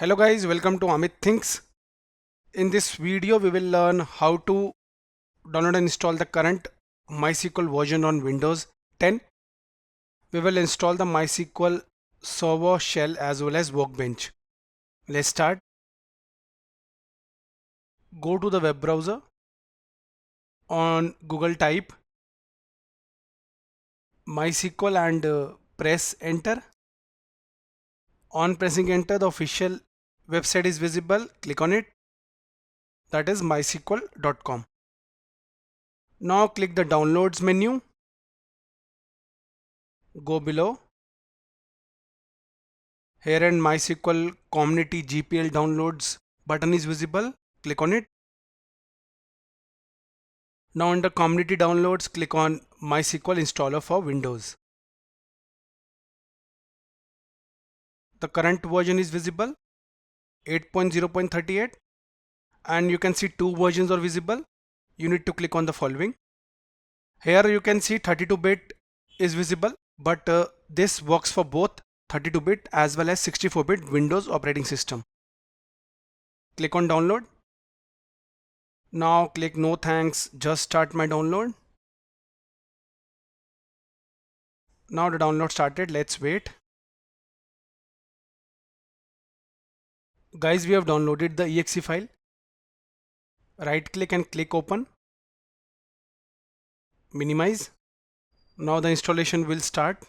Hello guys, welcome to Amit Thinks. In this video, we will learn how to download and install the current MySQL version on Windows 10. We will install the MySQL server shell as well as Workbench. Let's start. Go to the web browser. On Google type MySQL and press enter. On pressing enter, the official website is visible. Click on it. That is mysql.com. Now click the downloads menu. Go below. Here and MySQL community GPL downloads button is visible. Click on it. Now under community downloads, click on MySQL installer for Windows. The current version is visible 8.0.38 and you can see two versions are visible. You need to click on the following. Here you can see 32-bit is visible, but this works for both 32-bit as well as 64-bit Windows operating system. Click on download. Now click no thanks, just start my download. Now the download started. Let's wait. Guys, we have downloaded the exe file. Right click and click open. Minimize. Now the installation will start.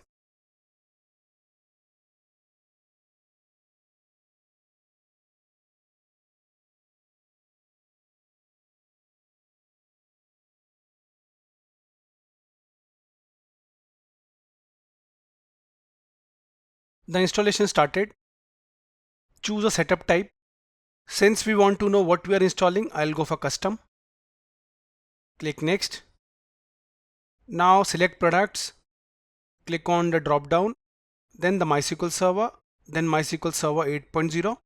The installation started. Choose a setup type. Since we want to know what we are installing, I'll go for custom. Click next. Now select products. Click on the drop down, then the MySQL server, then MySQL server 8.0,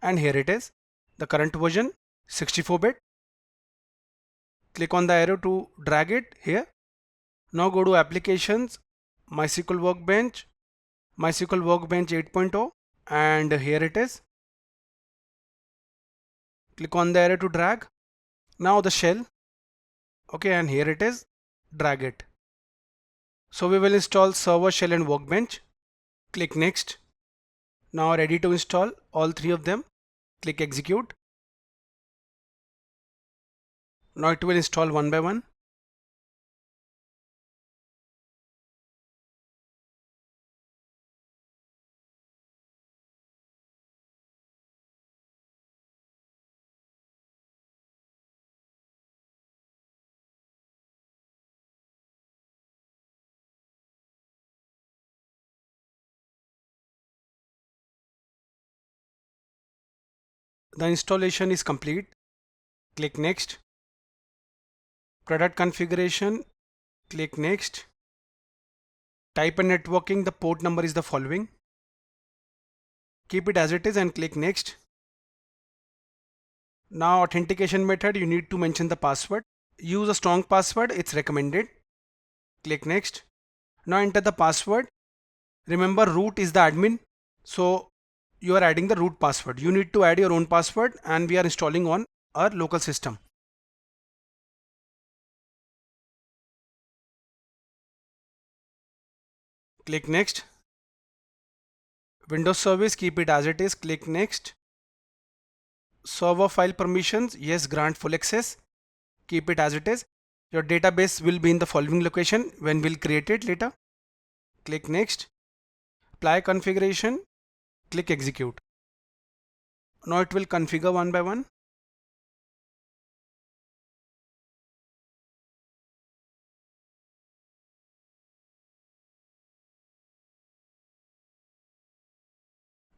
and here it is, the current version 64-bit. Click on the arrow to drag it here. Now go to applications, MySQL Workbench, MySQL Workbench 8.0, and here it is. Click on the arrow to drag. Now the shell. Okay, and here it is. Drag it. So we will install server, shell and workbench. Click next. Now ready to install all three of them. Click execute. Now it will install one by one. The installation is complete. Click next. Product configuration. Click next. Type and networking, the port number is the following. Keep it as it is and click next. Now authentication method, you need to mention the password. Use a strong password, it's recommended. Click next. Now enter the password. Remember, root is the admin, so you are adding the root password. You need to add your own password and we are installing on our local system. Click next. Windows service, keep it as it is. Click next. Server file permissions, yes, grant full access. Keep it as it is. Your database will be in the following location when we'll create it later. Click next. Apply configuration. Click execute. Now it will configure one by one.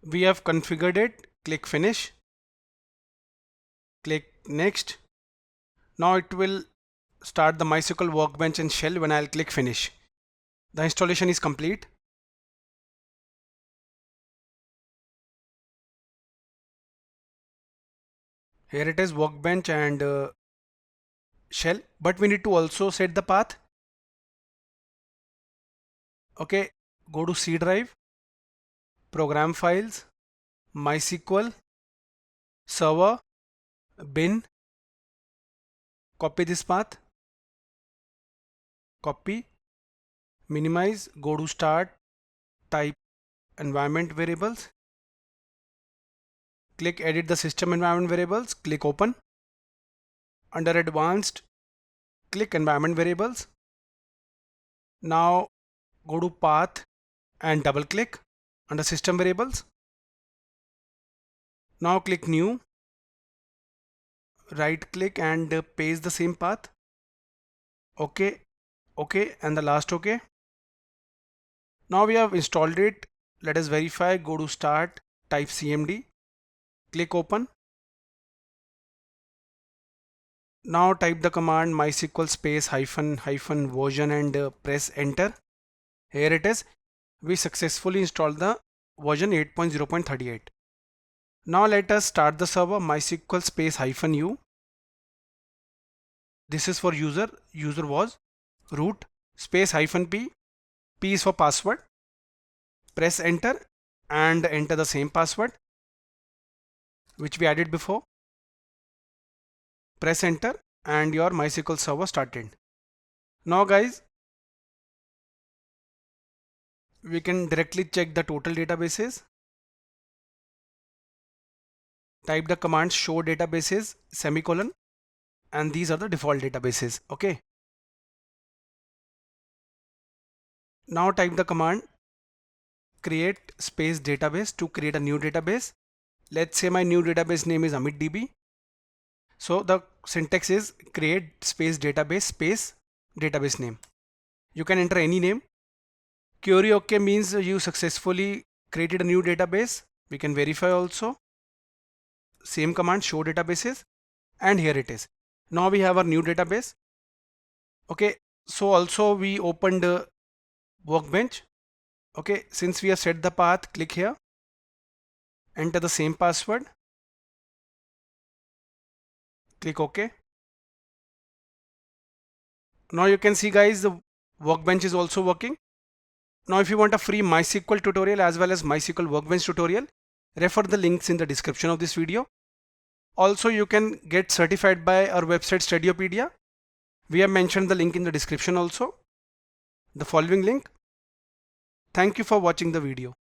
We have configured it. Click finish. Click next. Now it will start the MySQL Workbench and shell when I'll click finish. The installation is complete. Here it is, Workbench and shell, but we need to also set the path. Okay, go to C drive, program files, MySQL server bin, copy this path, copy, minimize, go to start, type environment variables, click edit the system environment variables, click open. Under advanced, click environment variables. Now go to path and double click under system variables. Now click new, right click and paste the same path. OK, OK, and the last OK. Now we have installed it. Let us verify. Go to start, type cmd, click open. Now type the command MySQL space hyphen version and press enter. Here it is. We successfully installed the version 8.0.38. Now let us start the server. MySQL space -u. This is for user. User was root space -p. P is for password. Press enter and enter the same password which we added before. Press enter and your MySQL server started. Now guys, we can directly check the total databases. Type the command show databases semicolon, and these are the default databases. Okay. Now type the command create space database to create a new database. Let's say my new database name is AmitDB. So the syntax is create space database space database name. You can enter any name. Query OK means you successfully created a new database. We can verify also. Same command show databases, and here it is. Now we have our new database. Okay, so also we opened Workbench. Okay, since we have set the path, click here, enter the same password, click OK. Now you can see guys, the Workbench is also working. Now if you want a free MySQL tutorial as well as MySQL Workbench tutorial, refer the links in the description of this video. Also you can get certified by our website Studiopedia. We have mentioned the link in the description also, the following link. Thank you for watching the video.